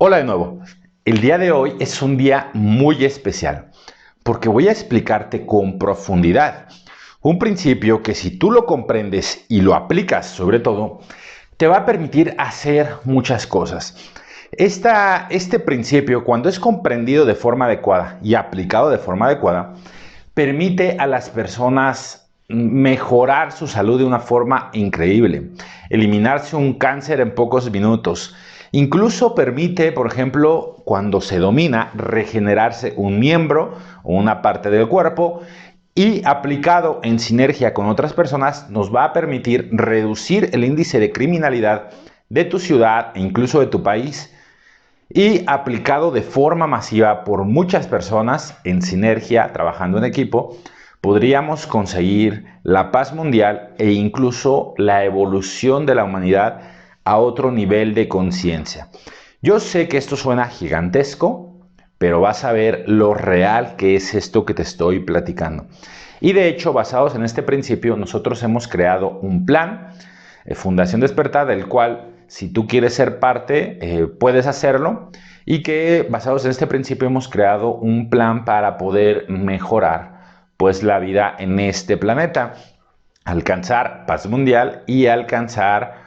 Hola de nuevo. El día de hoy es un día muy especial porque voy a explicarte con profundidad un principio que si tú lo comprendes y lo aplicas sobre todo, te va a permitir hacer muchas cosas. Este principio, cuando es comprendido de forma adecuada y aplicado de forma adecuada, permite a las personas mejorar su salud de una forma increíble, eliminarse un cáncer en pocos minutos. Incluso permite, por ejemplo, cuando se domina, regenerarse un miembro o una parte del cuerpo y aplicado en sinergia con otras personas nos va a permitir reducir el índice de criminalidad de tu ciudad e incluso de tu país y aplicado de forma masiva por muchas personas en sinergia, trabajando en equipo, podríamos conseguir la paz mundial e incluso la evolución de la humanidad a otro nivel de conciencia. Yo sé que esto suena gigantesco, pero vas a ver lo real que es esto que te estoy platicando. Y de hecho, basados en este principio, nosotros hemos creado un plan, Fundación Despertar, del cual si tú quieres ser parte, puedes hacerlo, y que basados en este principio hemos creado un plan para poder mejorar pues la vida en este planeta, alcanzar paz mundial y alcanzar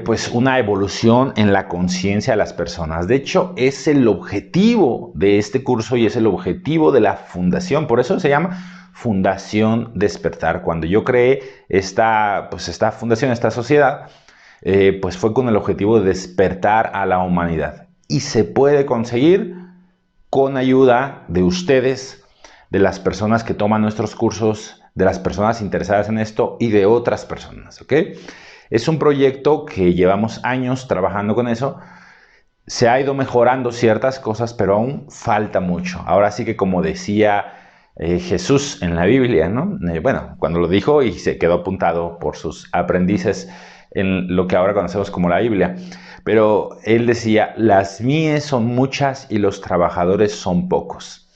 pues una evolución en la conciencia de las personas. De hecho, es el objetivo de este curso y es el objetivo de la fundación. Por eso se llama Fundación Despertar. Cuando yo creé esta fundación, esta sociedad, pues fue con el objetivo de despertar a la humanidad. Y se puede conseguir con ayuda de ustedes, de las personas que toman nuestros cursos, de las personas interesadas en esto y de otras personas, ¿ok? Es un proyecto que llevamos años trabajando con eso. Se ha ido mejorando ciertas cosas, pero aún falta mucho. Ahora sí que como decía Jesús en la Biblia, ¿no? Bueno, cuando lo dijo y se quedó apuntado por sus aprendices en lo que ahora conocemos como la Biblia. Pero él decía, las mies son muchas y los trabajadores son pocos.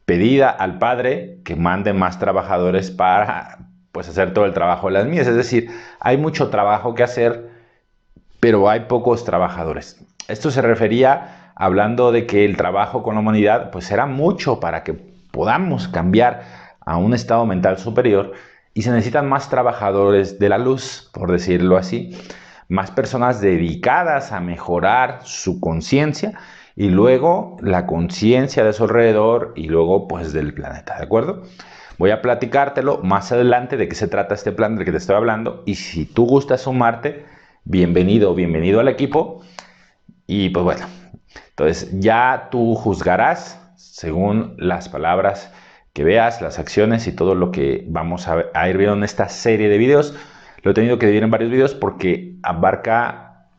Pedida al Padre que mande más trabajadores para pues hacer todo el trabajo de las mies. Es decir, hay mucho trabajo que hacer, pero hay pocos trabajadores. Esto se refería hablando de que el trabajo con la humanidad pues será mucho para que podamos cambiar a un estado mental superior y se necesitan más trabajadores de la luz, por decirlo así, más personas dedicadas a mejorar su conciencia y luego la conciencia de su alrededor y luego pues del planeta, ¿de acuerdo? Voy a platicártelo más adelante de qué se trata este plan del que te estoy hablando y si tú gustas sumarte, bienvenido, bienvenido al equipo y pues bueno, entonces ya tú juzgarás según las palabras que veas, las acciones y todo lo que vamos a ir viendo en esta serie de videos. Lo he tenido que dividir en varios videos porque abarca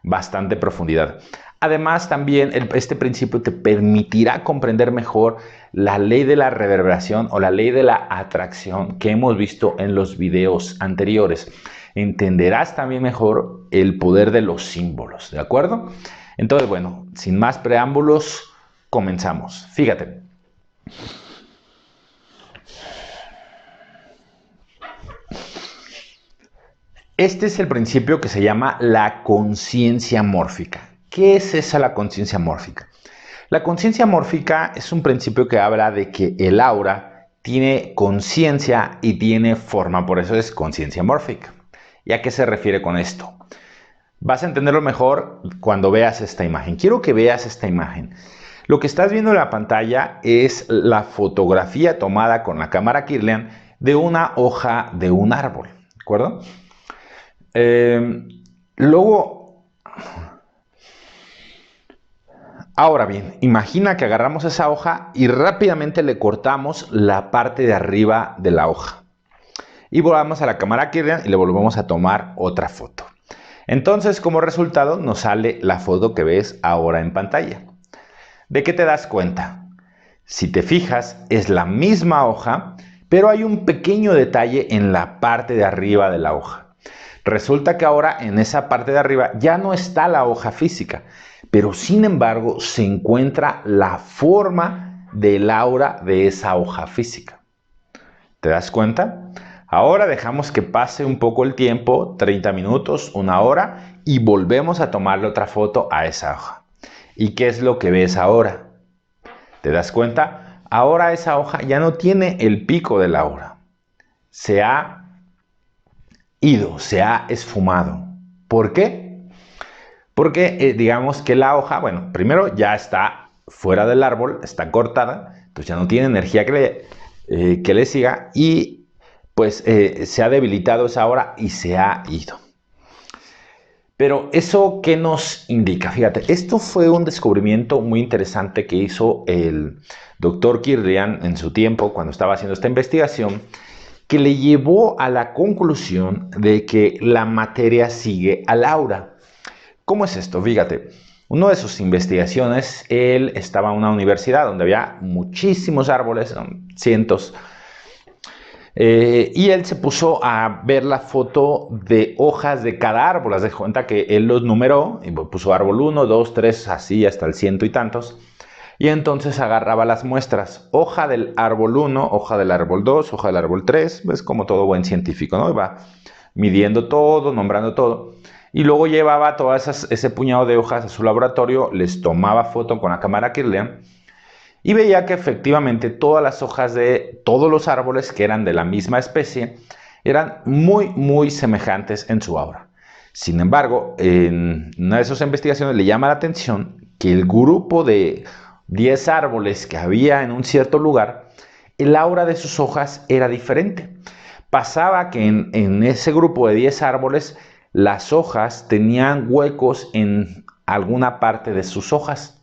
bastante profundidad. Además, también este principio te permitirá comprender mejor la ley de la reverberación o la ley de la atracción que hemos visto en los videos anteriores. Entenderás también mejor el poder de los símbolos, ¿de acuerdo? Entonces, bueno, sin más preámbulos, comenzamos. Fíjate. Este es el principio que se llama la conciencia mórfica. ¿Qué es esa la conciencia mórfica? La conciencia mórfica es un principio que habla de que el aura tiene conciencia y tiene forma, por eso es conciencia mórfica. ¿Y a qué se refiere con esto? Vas a entenderlo mejor cuando veas esta imagen. Quiero que veas esta imagen. Lo que estás viendo en la pantalla es la fotografía tomada con la cámara Kirlian de una hoja de un árbol, ¿de acuerdo? Luego, ahora bien, imagina que agarramos esa hoja y rápidamente le cortamos la parte de arriba de la hoja. Y volvamos a la cámara Kirlian y le volvemos a tomar otra foto. Entonces, como resultado, nos sale la foto que ves ahora en pantalla. ¿De qué te das cuenta? Si te fijas, es la misma hoja, pero hay un pequeño detalle en la parte de arriba de la hoja. Resulta que ahora en esa parte de arriba ya no está la hoja física, pero sin embargo se encuentra la forma del aura de esa hoja física. ¿Te das cuenta? Ahora dejamos que pase un poco el tiempo, 30 minutos, una hora, y volvemos a tomarle otra foto a esa hoja. ¿Y qué es lo que ves ahora? ¿Te das cuenta? Ahora esa hoja ya no tiene el pico de la hora. Se ha ido, se ha esfumado. ¿Por qué? Porque digamos que la hoja, bueno, primero ya está fuera del árbol, está cortada, entonces ya no tiene energía que le siga y pues se ha debilitado esa hora y se ha ido. Pero eso, ¿qué nos indica? Fíjate, esto fue un descubrimiento muy interesante que hizo el doctor Kirlian en su tiempo cuando estaba haciendo esta investigación, que le llevó a la conclusión de que la materia sigue al aura. ¿Cómo es esto? Fíjate, una de sus investigaciones, él estaba en una universidad donde había muchísimos árboles, cientos, y él se puso a ver la foto de hojas de cada árbol. Haz de cuenta que él los numeró y puso árbol 1, 2, 3, así hasta el ciento y tantos. Y entonces agarraba las muestras. Hoja del árbol 1, hoja del árbol 2, hoja del árbol 3. Es como todo buen científico, ¿no? Y va midiendo todo, nombrando todo. Y luego llevaba ese puñado de hojas a su laboratorio, les tomaba foto con la cámara Kirlian y veía que efectivamente todas las hojas de todos los árboles que eran de la misma especie eran muy, muy semejantes en su aura. Sin embargo, en una de sus investigaciones le llama la atención que el grupo de 10 árboles que había en un cierto lugar, el aura de sus hojas era diferente. Pasaba que en ese grupo de 10 árboles, las hojas tenían huecos en alguna parte de sus hojas.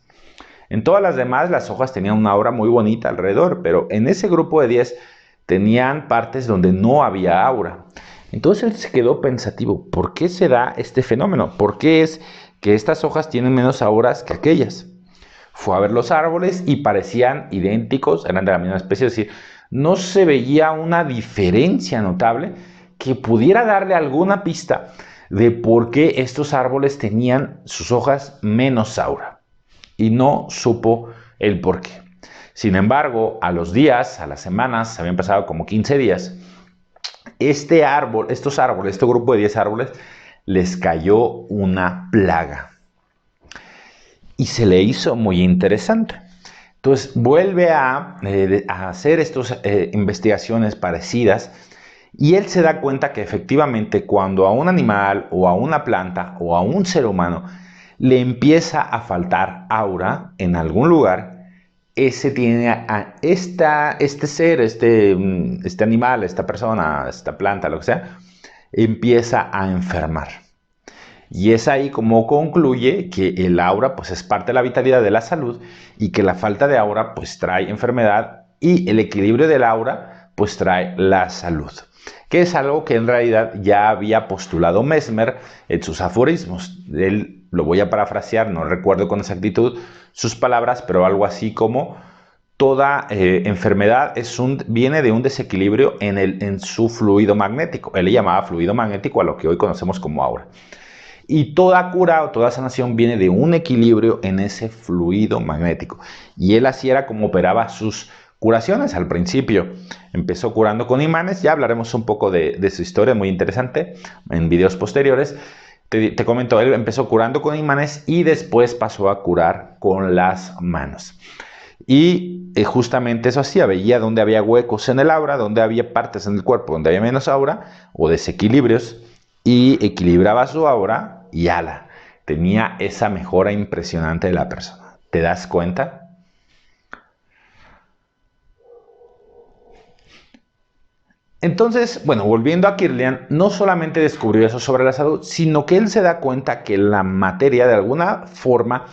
En todas las demás, las hojas tenían una aura muy bonita alrededor, pero en ese grupo de 10 tenían partes donde no había aura. Entonces él se quedó pensativo, ¿por qué se da este fenómeno? ¿Por qué es que estas hojas tienen menos auras que aquellas? Fue a ver los árboles y parecían idénticos, eran de la misma especie, es decir, no se veía una diferencia notable que pudiera darle alguna pista de por qué estos árboles tenían sus hojas menos aura. Y no supo el por qué. Sin embargo, a los días, a las semanas, habían pasado como 15 días, este grupo de 10 árboles, les cayó una plaga. Y se le hizo muy interesante. Entonces vuelve a hacer estas investigaciones parecidas y él se da cuenta que efectivamente cuando a un animal o a una planta o a un ser humano le empieza a faltar aura en algún lugar, ese tiene a este ser, este animal, esta persona, esta planta, lo que sea, empieza a enfermar. Y es ahí como concluye que el aura pues es parte de la vitalidad de la salud y que la falta de aura pues trae enfermedad y el equilibrio del aura pues trae la salud. Que es algo que en realidad ya había postulado Mesmer en sus aforismos. Él lo voy a parafrasear, no recuerdo con exactitud sus palabras, pero algo así como toda enfermedad viene de un desequilibrio en su fluido magnético. Él le llamaba fluido magnético a lo que hoy conocemos como aura. Y toda cura o toda sanación viene de un equilibrio en ese fluido magnético. Y él así era como operaba sus curaciones al principio. Empezó curando con imanes, ya hablaremos un poco de su historia, muy interesante, en videos posteriores. Te comento, él empezó curando con imanes y después pasó a curar con las manos. Y justamente eso hacía, veía dónde había huecos en el aura, dónde había partes en el cuerpo donde había menos aura o desequilibrios y equilibraba su aura y ala, tenía esa mejora impresionante de la persona. ¿Te das cuenta? Entonces, bueno, volviendo a Kirlian, no solamente descubrió eso sobre la salud, sino que él se da cuenta que la materia de alguna forma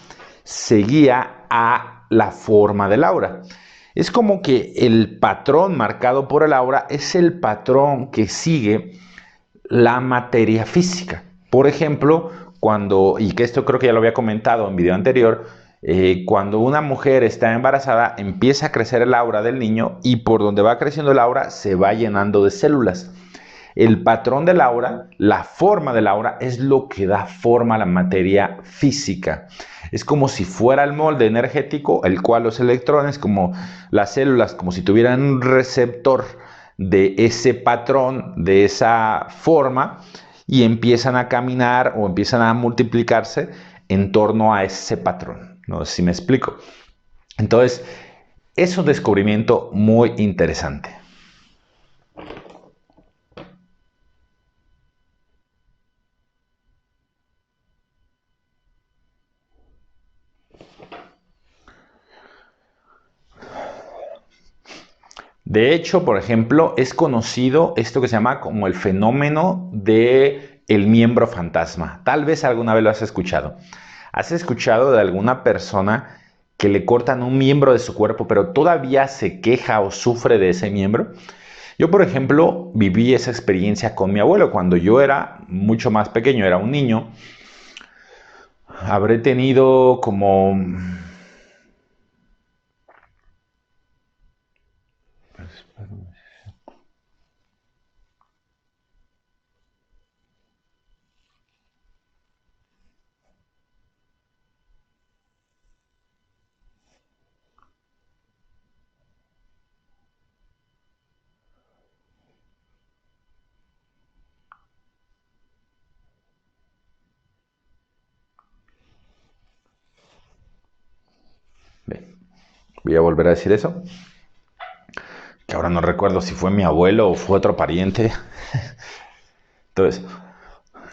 seguía a la forma del aura. Es como que el patrón marcado por el aura es el patrón que sigue la materia física. Por ejemplo, y que esto creo que ya lo había comentado en video anterior, cuando una mujer está embarazada, empieza a crecer el aura del niño y por donde va creciendo el aura se va llenando de células. El patrón del aura, la forma del aura, es lo que da forma a la materia física. Es como si fuera el molde energético, el cual los electrones, como las células, como si tuvieran un receptor de ese patrón, de esa forma, y empiezan a caminar o empiezan a multiplicarse en torno a ese patrón. No sé si me explico. Entonces, es un descubrimiento muy interesante. De hecho, por ejemplo, es conocido esto que se llama como el fenómeno de el miembro fantasma. Tal vez alguna vez lo has escuchado. ¿Has escuchado de alguna persona que le cortan un miembro de su cuerpo, pero todavía se queja o sufre de ese miembro? Yo, por ejemplo, viví esa experiencia con mi abuelo cuando yo era mucho más pequeño, era un niño. Habré tenido como... Voy a volver a decir eso, que ahora no recuerdo si fue mi abuelo o fue otro pariente. Entonces,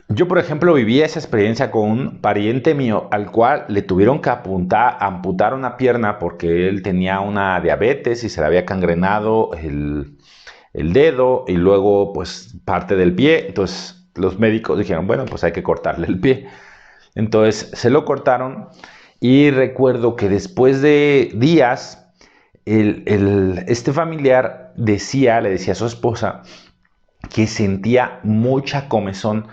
yo, por ejemplo, viví esa experiencia con un pariente mío al cual le tuvieron que amputar una pierna porque él tenía una diabetes y se le había cangrenado el dedo y luego pues parte del pie. Entonces los médicos dijeron, bueno, pues hay que cortarle el pie. Entonces se lo cortaron y recuerdo que después de días este familiar le decía a su esposa que sentía mucha comezón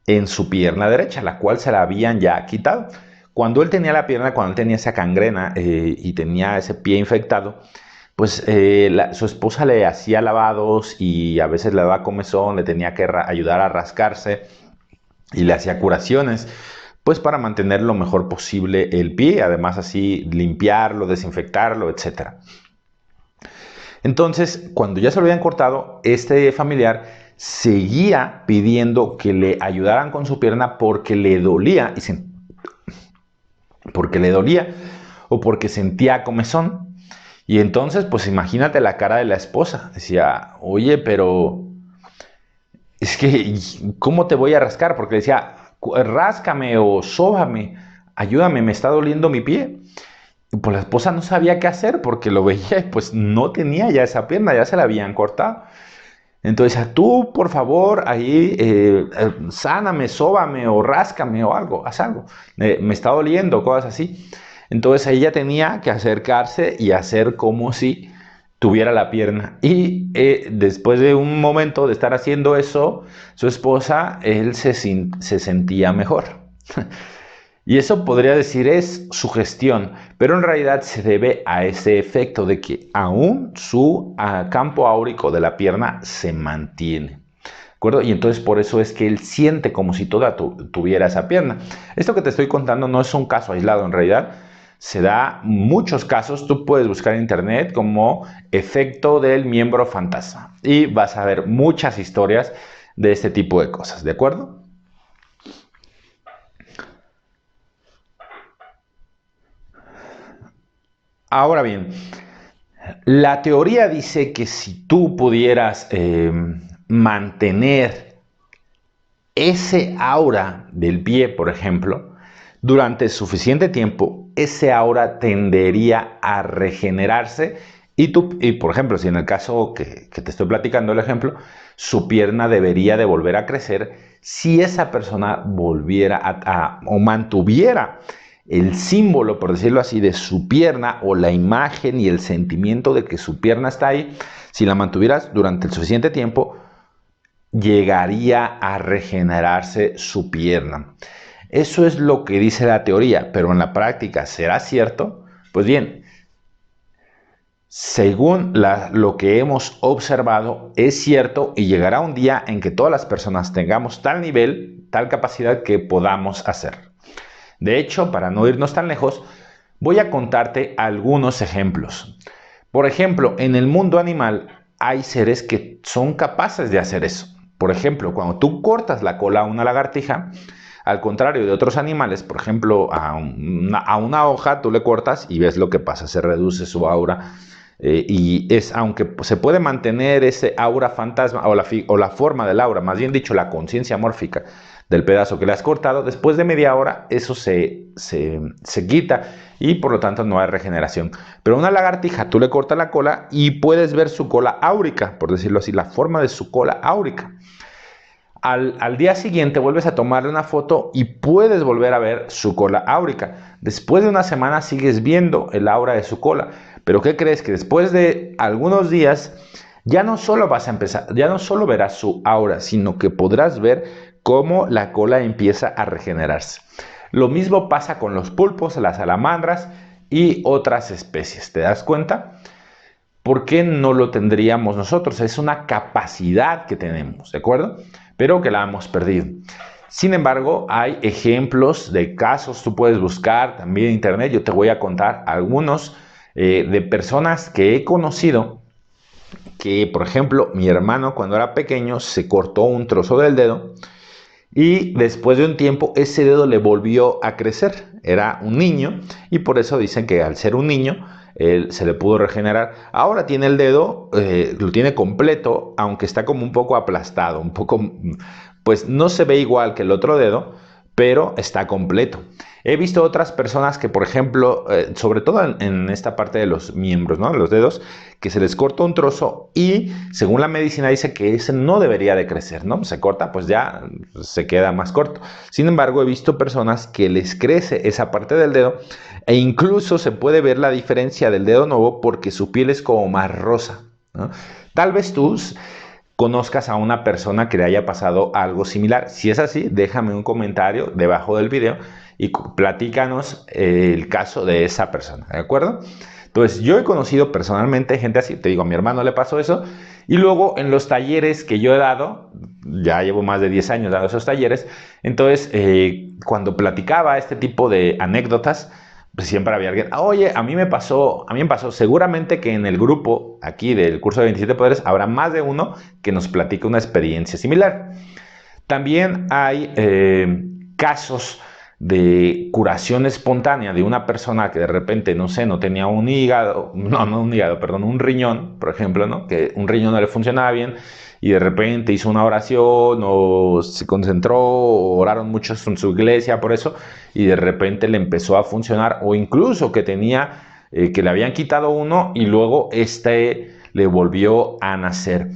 en su pierna derecha, la cual se la habían ya quitado. Cuando él tenía la pierna, cuando él tenía esa cangrena y tenía ese pie infectado, pues su esposa le hacía lavados y a veces le daba comezón, le tenía que ayudar a rascarse y le hacía curaciones, pues para mantener lo mejor posible el pie, además así limpiarlo, desinfectarlo, etcétera. Entonces, cuando ya se lo habían cortado, este familiar seguía pidiendo que le ayudaran con su pierna porque le dolía, porque le dolía o porque sentía comezón. Y entonces, pues imagínate la cara de la esposa. Decía, oye, pero es que, ¿cómo te voy a rascar? Porque decía, ráscame o sóbame, ayúdame, me está doliendo mi pie. Y pues la esposa no sabía qué hacer porque lo veía y pues no tenía ya esa pierna, ya se la habían cortado. Entonces, tú, por favor, ahí, sáname, sóbame o ráscame o algo, haz algo. Me está doliendo, cosas así. Entonces, ella tenía que acercarse y hacer como si tuviera la pierna. Y después de un momento de estar haciendo eso, su esposa, él se sentía mejor. Y eso podría decir es sugestión, pero en realidad se debe a ese efecto de que aún su campo áurico de la pierna se mantiene. ¿De acuerdo? Y entonces por eso es que él siente como si toda tuviera esa pierna. Esto que te estoy contando no es un caso aislado, en realidad se da muchos casos. Tú puedes buscar en internet como efecto del miembro fantasma y vas a ver muchas historias de este tipo de cosas, ¿de acuerdo? Ahora bien, la teoría dice que si tú pudieras mantener ese aura del pie, por ejemplo, durante suficiente tiempo, ese aura tendería a regenerarse y por ejemplo, si en el caso que te estoy platicando el ejemplo, su pierna debería de volver a crecer si esa persona volviera o mantuviera el símbolo, por decirlo así, de su pierna o la imagen y el sentimiento de que su pierna está ahí, si la mantuvieras durante el suficiente tiempo, llegaría a regenerarse su pierna. Eso es lo que dice la teoría, pero en la práctica, ¿será cierto? Pues bien, según lo que hemos observado, es cierto y llegará un día en que todas las personas tengamos tal nivel, tal capacidad que podamos hacer. De hecho, para no irnos tan lejos, voy a contarte algunos ejemplos. Por ejemplo, en el mundo animal hay seres que son capaces de hacer eso. Por ejemplo, cuando tú cortas la cola a una lagartija, Al contrario de otros animales, por ejemplo, a una hoja tú le cortas y ves lo que pasa, se reduce su aura. Y es, aunque se puede mantener ese aura fantasma o la forma del aura, más bien dicho, la conciencia mórfica del pedazo que le has cortado, después de media hora eso se quita y por lo tanto no hay regeneración. Pero a una lagartija tú le cortas la cola y puedes ver su cola áurica, por decirlo así, la forma de su cola áurica. Al día siguiente vuelves a tomarle una foto y puedes volver a ver su cola áurica. Después de una semana sigues viendo el aura de su cola. Pero ¿qué crees? Que después de algunos días ya no solo vas a empezar, ya no solo verás su aura, sino que podrás ver cómo la cola empieza a regenerarse. Lo mismo pasa con los pulpos, las salamandras y otras especies. ¿Te das cuenta? ¿Por qué no lo tendríamos nosotros? Es una capacidad que tenemos, ¿de acuerdo? Pero que la hemos perdido. Sin embargo, hay ejemplos de casos, tú puedes buscar también en internet, yo te voy a contar algunos de personas que he conocido que, por ejemplo, mi hermano cuando era pequeño se cortó un trozo del dedo y después de un tiempo ese dedo le volvió a crecer. Era un niño y por eso dicen que al ser un niño él se le pudo regenerar. Ahora tiene el dedo, lo tiene completo, aunque está como un poco aplastado, un poco, pues no se ve igual que el otro dedo, pero está completo. He visto otras personas que, por ejemplo, sobre todo en esta parte de los miembros, ¿no? Los dedos, que se les corta un trozo y según la medicina dice que ese no debería de crecer, ¿no? Se corta, pues ya se queda más corto. Sin embargo, he visto personas que les crece esa parte del dedo e incluso se puede ver la diferencia del dedo nuevo porque su piel es como más rosa, ¿no? Tal vez tú conozcas a una persona que le haya pasado algo similar. Si es así, déjame un comentario debajo del video y platícanos el caso de esa persona, ¿de acuerdo? Entonces, yo he conocido personalmente gente así, te digo, a mi hermano le pasó eso, y luego en los talleres que yo he dado, ya llevo más de 10 años dando esos talleres, entonces cuando platicaba este tipo de anécdotas, pues siempre había alguien, oye, a mí me pasó, seguramente que en el grupo aquí del curso de 27 poderes habrá más de uno que nos platique una experiencia similar. También hay casos de curación espontánea de una persona que de repente, no sé, no tenía un hígado, no un hígado, perdón, un riñón, por ejemplo, ¿no? Que un riñón no le funcionaba bien y de repente hizo una oración o se concentró, o oraron muchos en su iglesia por eso y de repente le empezó a funcionar, o incluso que tenía, que le habían quitado uno y luego le volvió a nacer.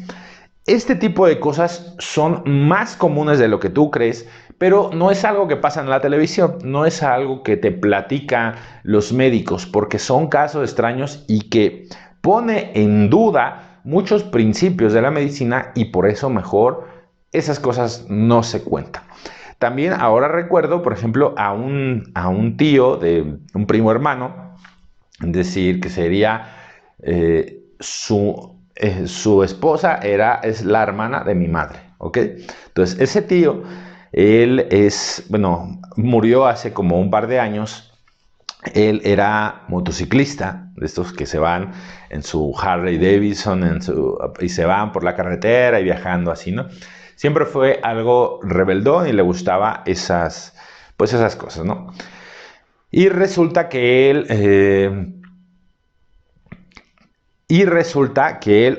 Este tipo de cosas son más comunes de lo que tú crees, pero no es algo que pasa en la televisión, no es algo que te platican los médicos, porque son casos extraños y que pone en duda muchos principios de la medicina y por eso mejor esas cosas no se cuentan. También ahora recuerdo, por ejemplo, a un tío de un primo hermano, es decir, que sería su esposa es la hermana de mi madre, ¿ok? Entonces, ese tío, murió hace como un par de años. Él era motociclista, de estos que se van en su Harley Davidson y se van por la carretera y viajando así, ¿no? Siempre fue algo rebeldón y le gustaba esas cosas, ¿no? Y resulta que él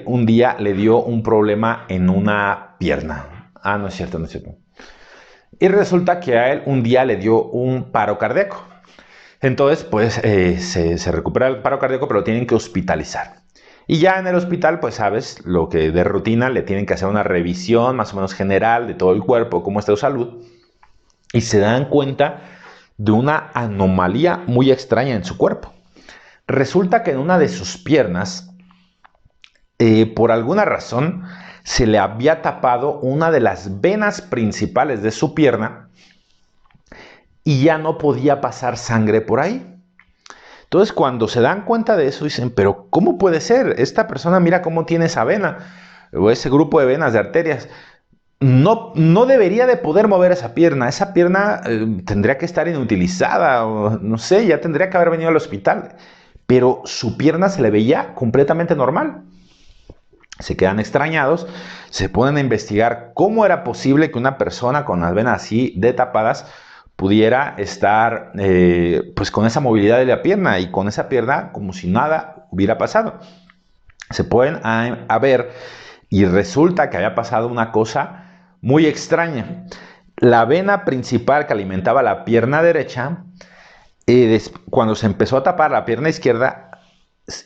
un día le dio un problema en una pierna. Ah, no es cierto, no es cierto. Y resulta que a él un día le dio un paro cardíaco. Entonces, pues se recupera el paro cardíaco, pero lo tienen que hospitalizar. Y ya en el hospital, pues sabes, lo que de rutina le tienen que hacer una revisión más o menos general de todo el cuerpo, cómo está su salud. Y se dan cuenta de una anomalía muy extraña en su cuerpo. Resulta que en una de sus piernas, por alguna razón, se le había tapado una de las venas principales de su pierna y ya no podía pasar sangre por ahí. Entonces, cuando se dan cuenta de eso, dicen, pero ¿cómo puede ser? Esta persona mira cómo tiene esa vena, o ese grupo de venas, de arterias. No debería de poder mover esa pierna. Esa pierna tendría que estar inutilizada, o no sé, ya tendría que haber venido al hospital. Pero su pierna se le veía completamente normal. Se quedan extrañados, se ponen a investigar cómo era posible que una persona con las venas así de tapadas pudiera estar pues con esa movilidad de la pierna y con esa pierna como si nada hubiera pasado. Se pueden a ver y resulta que había pasado una cosa muy extraña. La vena principal que alimentaba la pierna derecha, cuando se empezó a tapar la pierna izquierda,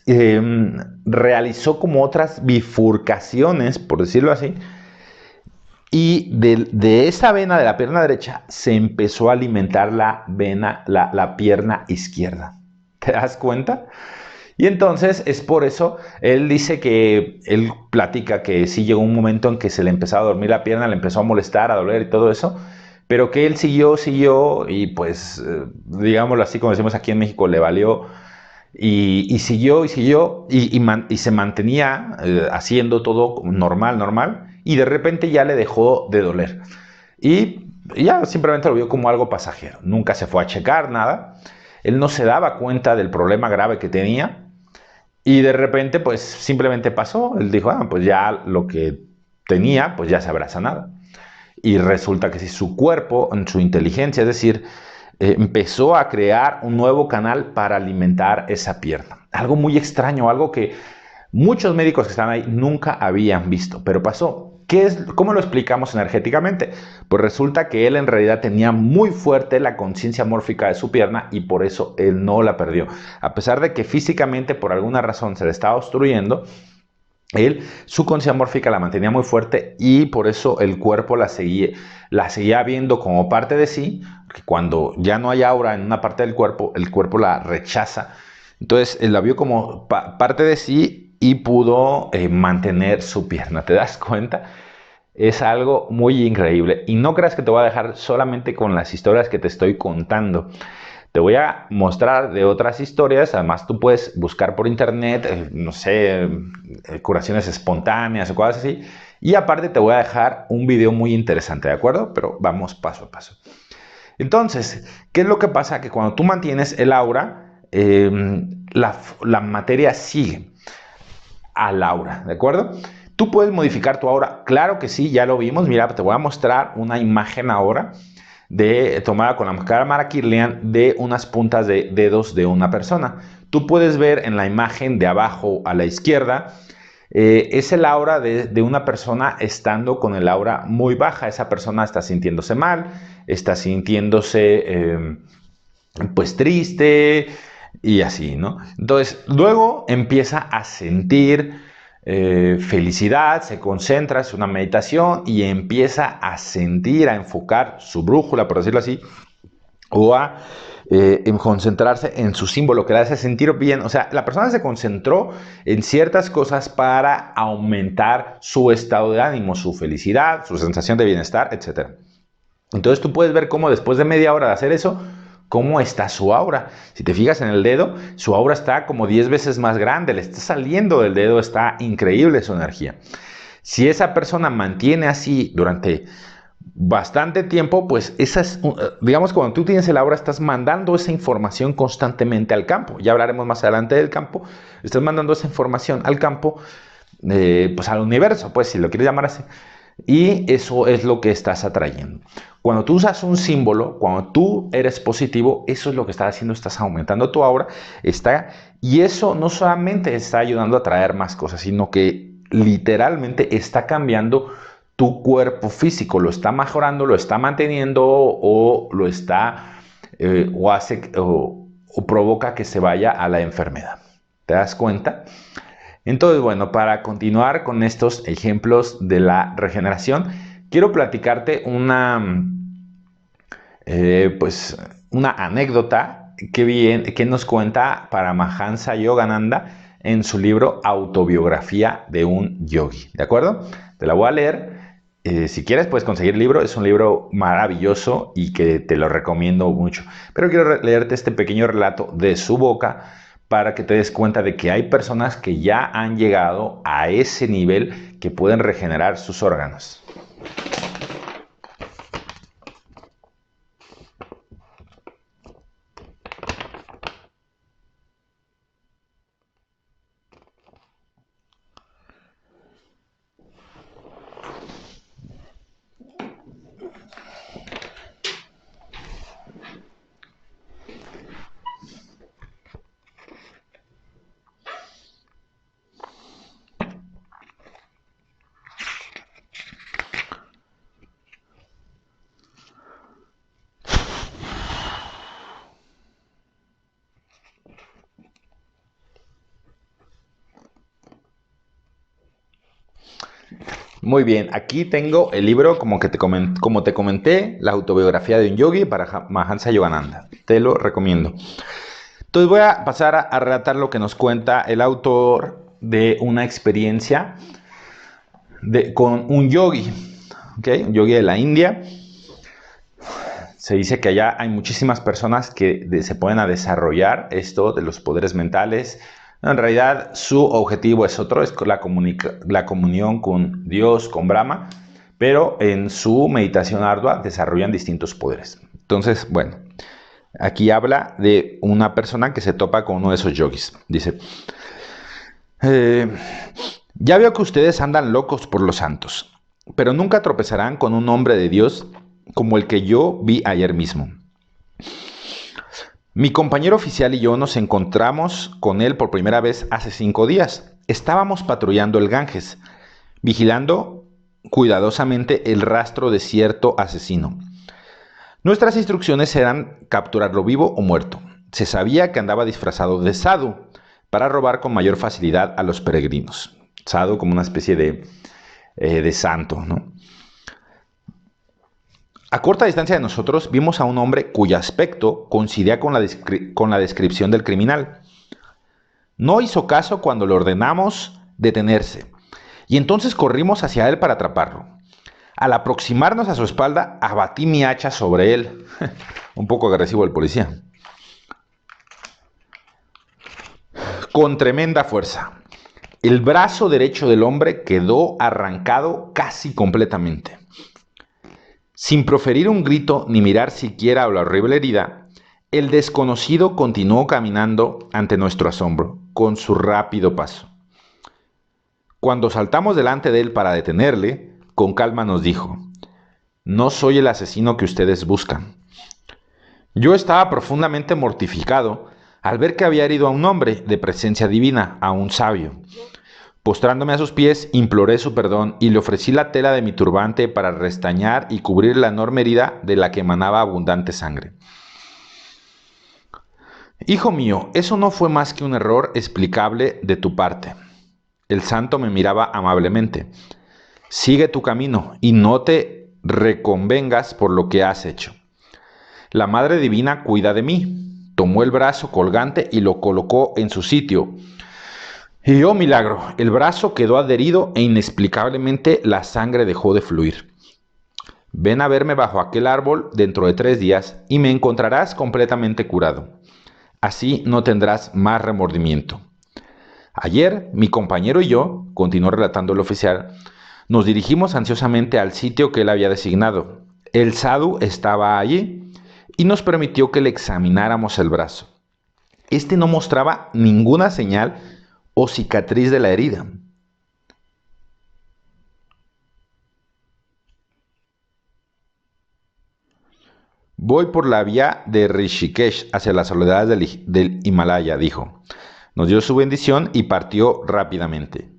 eh, realizó como otras bifurcaciones, por decirlo así, y de esa vena de la pierna derecha se empezó a alimentar la pierna izquierda. ¿Te das cuenta? Y entonces es por eso, él dice que, él platica que sí llegó un momento en que se le empezaba a dormir la pierna, le empezó a molestar, a doler y todo eso, pero que él siguió y pues, digámoslo así, como decimos aquí en México, le valió y siguió y se mantenía haciendo todo normal y de repente ya le dejó de doler. Y ya simplemente lo vio como algo pasajero, nunca se fue a checar nada, él no se daba cuenta del problema grave que tenía. Y de repente, pues simplemente pasó. Él dijo, pues ya lo que tenía, pues ya se habrá sanado. Y resulta que si su cuerpo, en su inteligencia, es decir, empezó a crear un nuevo canal para alimentar esa pierna. Algo muy extraño, algo que muchos médicos que están ahí nunca habían visto, pero pasó. ¿Cómo lo explicamos energéticamente? Pues resulta que él en realidad tenía muy fuerte la conciencia mórfica de su pierna y por eso él no la perdió. A pesar de que físicamente por alguna razón se le estaba obstruyendo, su conciencia mórfica la mantenía muy fuerte y por eso el cuerpo la seguía viendo como parte de sí, que cuando ya no hay aura en una parte del cuerpo, el cuerpo la rechaza. Entonces él la vio como parte de sí y pudo mantener su pierna. ¿Te das cuenta? Es algo muy increíble. Y no creas que te voy a dejar solamente con las historias que te estoy contando. Te voy a mostrar de otras historias. Además, tú puedes buscar por internet, no sé, curaciones espontáneas o cosas así. Y aparte te voy a dejar un video muy interesante, ¿de acuerdo? Pero vamos paso a paso. Entonces, ¿qué es lo que pasa? Que cuando tú mantienes el aura, la materia sigue al aura, ¿de acuerdo? ¿Tú puedes modificar tu aura? Claro que sí, ya lo vimos. Mira, te voy a mostrar una imagen ahora tomada con la cámara Kirlian de unas puntas de dedos de una persona. Tú puedes ver en la imagen de abajo a la izquierda, es el aura de una persona estando con el aura muy baja. Esa persona está sintiéndose mal, está sintiéndose pues triste y así, ¿no? Entonces, luego empieza a sentir felicidad, se concentra, es una meditación y empieza a sentir, a enfocar su brújula, por decirlo así, o a en concentrarse en su símbolo que le hace sentir bien. O sea, la persona se concentró en ciertas cosas para aumentar su estado de ánimo, su felicidad, su sensación de bienestar, etc. Entonces tú puedes ver cómo después de media hora de hacer eso, cómo está su aura. Si te fijas en el dedo, su aura está como 10 veces más grande, le está saliendo del dedo, está increíble su energía. Si esa persona mantiene así durante bastante tiempo, pues digamos, cuando tú tienes el aura, estás mandando esa información constantemente al campo. Ya hablaremos más adelante del campo. Estás mandando esa información al campo, pues al universo, pues si lo quieres llamar así. Y eso es lo que estás atrayendo. Cuando tú usas un símbolo, cuando tú eres positivo, eso es lo que estás haciendo, estás aumentando tu aura, y eso no solamente está ayudando a atraer más cosas, sino que literalmente está cambiando tu cuerpo físico, lo está mejorando, lo está manteniendo o lo está o hace o provoca que se vaya a la enfermedad. ¿Te das cuenta? Entonces, bueno, para continuar con estos ejemplos de la regeneración, quiero platicarte pues, una anécdota que nos cuenta Paramahansa Yogananda en su libro Autobiografía de un Yogi. ¿De acuerdo? Te la voy a leer. Si quieres, puedes conseguir el libro. Es un libro maravilloso y que te lo recomiendo mucho. Pero quiero leerte este pequeño relato de su boca para que te des cuenta de que hay personas que ya han llegado a ese nivel que pueden regenerar sus órganos. Muy bien, aquí tengo el libro como te comenté, la autobiografía de un yogi para Mahansa Yogananda. Te lo recomiendo. Entonces voy a pasar a relatar lo que nos cuenta el autor de una experiencia con un yogi, ¿okay? Un yogi de la India. Se dice que allá hay muchísimas personas que se ponen a desarrollar esto de los poderes mentales. En realidad su objetivo es otro, es la comunión con Dios, con Brahma, pero en su meditación ardua desarrollan distintos poderes. Entonces, bueno, aquí habla de una persona que se topa con uno de esos yogis. Dice, ya veo que ustedes andan locos por los santos, pero nunca tropezarán con un hombre de Dios como el que yo vi ayer mismo. Mi compañero oficial y yo nos encontramos con él por primera vez hace 5 días. Estábamos patrullando el Ganges, vigilando cuidadosamente el rastro de cierto asesino. Nuestras instrucciones eran capturarlo vivo o muerto. Se sabía que andaba disfrazado de sadhu para robar con mayor facilidad a los peregrinos. Sadhu como una especie de santo, ¿no? A corta distancia de nosotros vimos a un hombre cuyo aspecto coincidía con la descripción del criminal. No hizo caso cuando le ordenamos detenerse, y entonces corrimos hacia él para atraparlo. Al aproximarnos a su espalda, abatí mi hacha sobre él. Un poco agresivo el policía. Con tremenda fuerza. El brazo derecho del hombre quedó arrancado casi completamente. Sin proferir un grito ni mirar siquiera a la horrible herida, el desconocido continuó caminando ante nuestro asombro, con su rápido paso. Cuando saltamos delante de él para detenerle, con calma nos dijo, «No soy el asesino que ustedes buscan». Yo estaba profundamente mortificado al ver que había herido a un hombre de presencia divina, a un sabio. Postrándome a sus pies, imploré su perdón y le ofrecí la tela de mi turbante para restañar y cubrir la enorme herida de la que emanaba abundante sangre. «Hijo mío, eso no fue más que un error explicable de tu parte». El santo me miraba amablemente. «Sigue tu camino y no te reconvengas por lo que has hecho. La Madre Divina cuida de mí». Tomó el brazo colgante y lo colocó en su sitio. Y oh milagro, el brazo quedó adherido e inexplicablemente la sangre dejó de fluir. «Ven a verme bajo aquel árbol dentro de 3 días y me encontrarás completamente curado. Así no tendrás más remordimiento». Ayer, mi compañero y yo, continuó relatando el oficial, nos dirigimos ansiosamente al sitio que él había designado. El sadhu estaba allí y nos permitió que le examináramos el brazo. Este no mostraba ninguna señal o cicatriz de la herida. «Voy por la vía de Rishikesh hacia las soledades del Himalaya», dijo. Nos dio su bendición y partió rápidamente.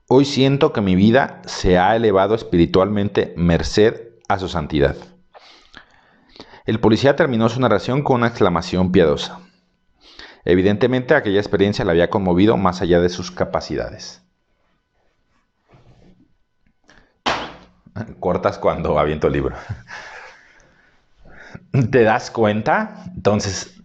Hoy siento que mi vida se ha elevado espiritualmente merced a su santidad. El policía terminó su narración con una exclamación piadosa. Evidentemente aquella experiencia le había conmovido más allá de sus capacidades. Cortas cuando aviento el libro. ¿Te das cuenta? Entonces,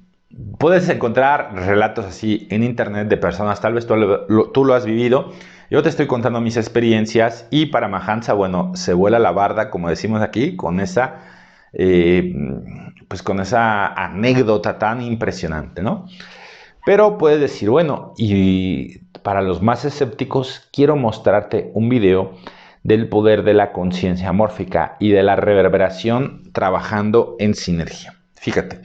puedes encontrar relatos así en internet de personas, tal vez tú lo has vivido. Yo te estoy contando mis experiencias y para Mahansa, bueno, se vuela la barda, como decimos aquí, con esa anécdota tan impresionante, ¿no? Pero puedes decir, bueno, y para los más escépticos, quiero mostrarte un video del poder de la conciencia mórfica y de la reverberación trabajando en sinergia. Fíjate,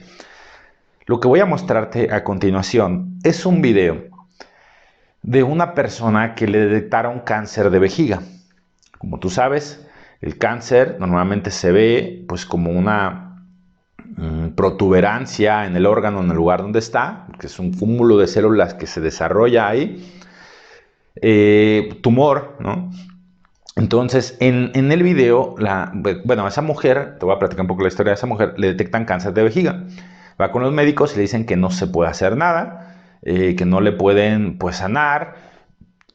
lo que voy a mostrarte a continuación es un video de una persona que le detectaron cáncer de vejiga. Como tú sabes, el cáncer normalmente se ve pues como una protuberancia en el órgano, en el lugar donde está, que es un cúmulo de células que se desarrolla ahí, tumor, ¿no? Entonces, en el video, a esa mujer, te voy a platicar un poco la historia de esa mujer, le detectan cáncer de vejiga. Va con los médicos y le dicen que no se puede hacer nada, que no le pueden pues sanar.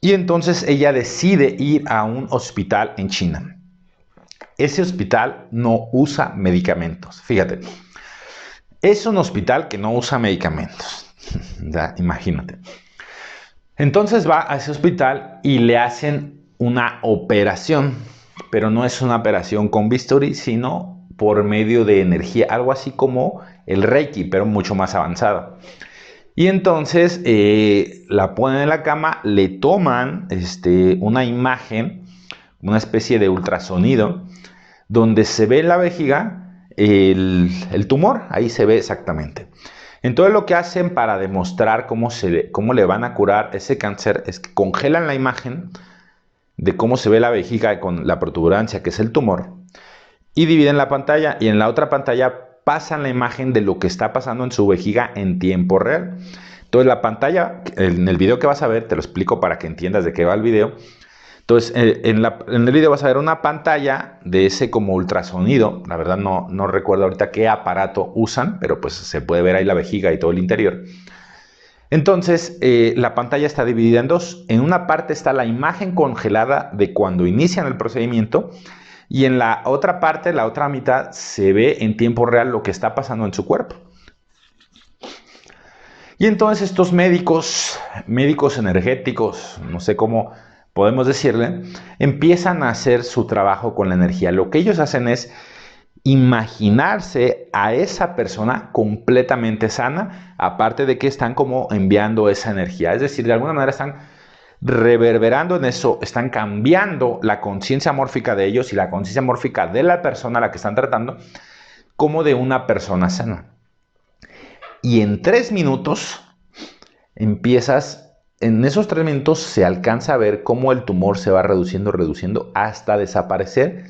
Y entonces ella decide ir a un hospital en China. Ese hospital no usa medicamentos. Fíjate, es un hospital que no usa medicamentos. Ya, imagínate. Entonces va a ese hospital y le hacen una operación, pero no es una operación con bisturí, sino por medio de energía, algo así como el Reiki, pero mucho más avanzado. Y entonces la ponen en la cama, le toman una imagen, una especie de ultrasonido, donde se ve en la vejiga el tumor, ahí se ve exactamente. Entonces lo que hacen para demostrar cómo le van a curar ese cáncer es que congelan la imagen de cómo se ve la vejiga con la protuberancia, que es el tumor, y dividen la pantalla, y en la otra pantalla pasan la imagen de lo que está pasando en su vejiga en tiempo real. Entonces la pantalla, en el video que vas a ver, te lo explico para que entiendas de qué va el video. Entonces en el video vas a ver una pantalla de ese como ultrasonido. La verdad no recuerdo ahorita qué aparato usan, pero pues se puede ver ahí la vejiga y todo el interior. Entonces la pantalla está dividida en dos. En una parte está la imagen congelada de cuando inician el procedimiento, y en la otra parte, la otra mitad, se ve en tiempo real lo que está pasando en su cuerpo. Y entonces estos médicos energéticos, no sé cómo podemos decirle, empiezan a hacer su trabajo con la energía. Lo que ellos hacen es imaginarse a esa persona completamente sana, aparte de que están como enviando esa energía. Es decir, de alguna manera están reverberando en eso, están cambiando la conciencia mórfica de ellos y la conciencia mórfica de la persona a la que están tratando como de una persona sana. Y en 3 minutos en esos 3 minutos se alcanza a ver cómo el tumor se va reduciendo hasta desaparecer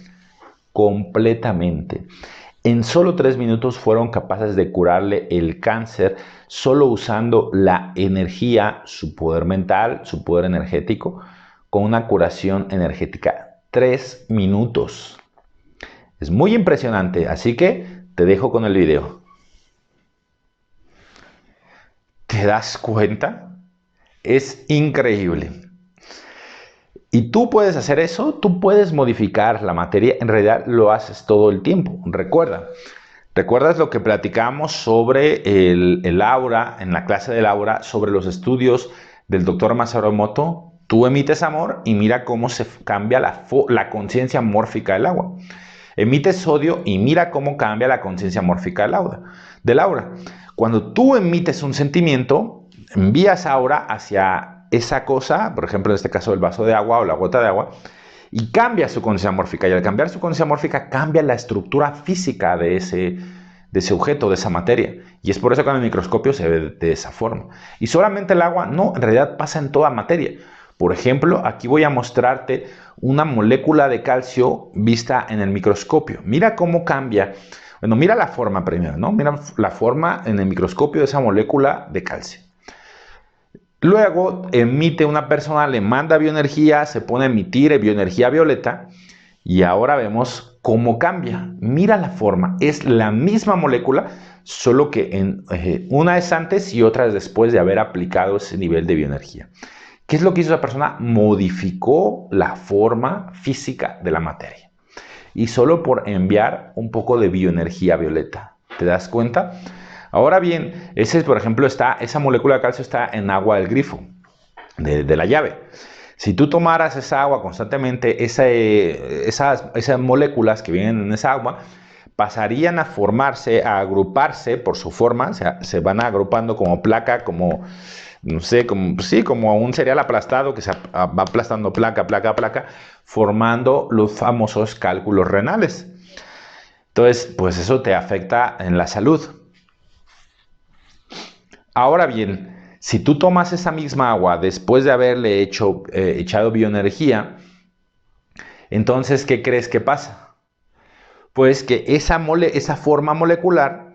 completamente. En solo 3 minutos fueron capaces de curarle el cáncer solo usando la energía, su poder mental, su poder energético, con una curación energética. 3 minutos. Es muy impresionante, así que te dejo con el video. ¿Te das cuenta? Es increíble. Y tú puedes hacer eso, tú puedes modificar la materia, en realidad lo haces todo el tiempo. ¿Recuerdas lo que platicamos sobre el aura, en la clase del aura, sobre los estudios del doctor Masaru Emoto? Tú emites amor y mira cómo se cambia la conciencia mórfica del agua. Emites sodio y mira cómo cambia la conciencia mórfica del aura. Cuando tú emites un sentimiento, envías aura hacia esa cosa, por ejemplo en este caso el vaso de agua o la gota de agua, y cambia su conciencia mórfica. Y al cambiar su conciencia mórfica, cambia la estructura física de ese objeto, de esa materia. Y es por eso que en el microscopio se ve de esa forma. Y solamente el agua, no, en realidad pasa en toda materia. Por ejemplo, aquí voy a mostrarte una molécula de calcio vista en el microscopio. Mira cómo cambia. Bueno, mira la forma primero, ¿no? Mira la forma en el microscopio de esa molécula de calcio. Luego emite una persona, le manda bioenergía, se pone a emitir bioenergía violeta y ahora vemos cómo cambia. Mira la forma, es la misma molécula, solo que una es antes y otra es después de haber aplicado ese nivel de bioenergía. ¿Qué es lo que hizo esa persona? Modificó la forma física de la materia. Y solo por enviar un poco de bioenergía violeta. ¿Te das cuenta? Ahora bien, por ejemplo, esa molécula de calcio está en agua del grifo, de la llave. Si tú tomaras esa agua constantemente, esas moléculas que vienen en esa agua pasarían a formarse, a agruparse por su forma, o sea, se van agrupando como placa, como, no sé, como un cereal aplastado que se va aplastando placa, formando los famosos cálculos renales. Entonces, pues eso te afecta en la salud. Ahora bien, si tú tomas esa misma agua después de haberle echado bioenergía, entonces, ¿qué crees que pasa? Pues que esa forma molecular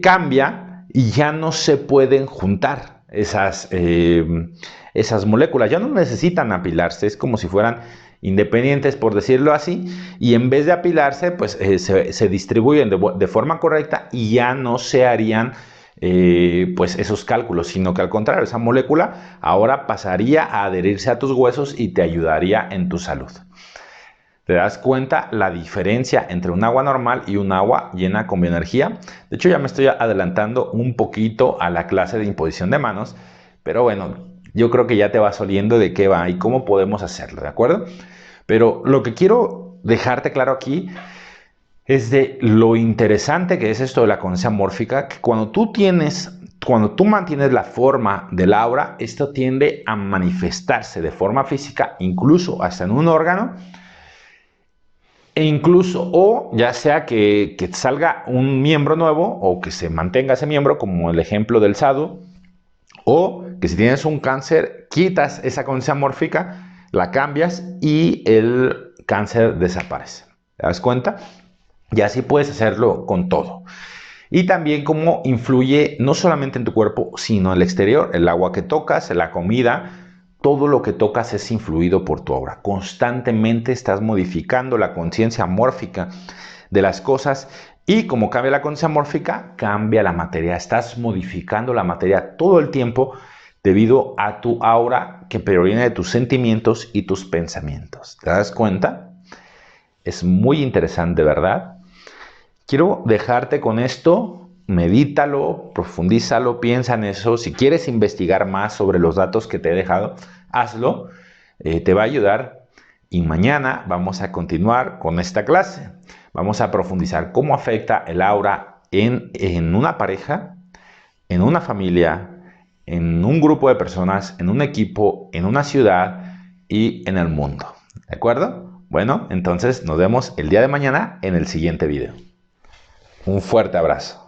cambia y ya no se pueden juntar esas moléculas. Ya no necesitan apilarse, es como si fueran independientes, por decirlo así, y en vez de apilarse, pues se distribuyen de forma correcta y ya no se harían pues esos cálculos, sino que al contrario, esa molécula ahora pasaría a adherirse a tus huesos y te ayudaría en tu salud. ¿Te das cuenta la diferencia entre un agua normal y un agua llena con bioenergía? De hecho, ya me estoy adelantando un poquito a la clase de imposición de manos, pero bueno, yo creo que ya te vas oliendo de qué va y cómo podemos hacerlo, ¿de acuerdo? Pero lo que quiero dejarte claro aquí es de lo interesante que es esto de la conciencia mórfica, que cuando tú mantienes la forma del aura, esto tiende a manifestarse de forma física, incluso hasta en un órgano, e incluso, o ya sea que salga un miembro nuevo o que se mantenga ese miembro, como el ejemplo del sadhu, o que si tienes un cáncer, quitas esa conciencia mórfica, la cambias y el cáncer desaparece. ¿Te das cuenta? Y así puedes hacerlo con todo. Y también cómo influye no solamente en tu cuerpo, sino en el exterior, el agua que tocas, la comida. Todo lo que tocas es influido por tu aura. Constantemente estás modificando la conciencia mórfica de las cosas y como cambia la conciencia mórfica, cambia la materia. Estás modificando la materia todo el tiempo debido a tu aura que proviene de tus sentimientos y tus pensamientos. ¿Te das cuenta? Es muy interesante, ¿verdad? Quiero dejarte con esto. Medítalo, profundízalo, piensa en eso. Si quieres investigar más sobre los datos que te he dejado, hazlo. Te va a ayudar. Y mañana vamos a continuar con esta clase. Vamos a profundizar cómo afecta el aura en una pareja, en una familia, en un grupo de personas, en un equipo, en una ciudad y en el mundo. ¿De acuerdo? Bueno, entonces nos vemos el día de mañana en el siguiente video. Un fuerte abrazo.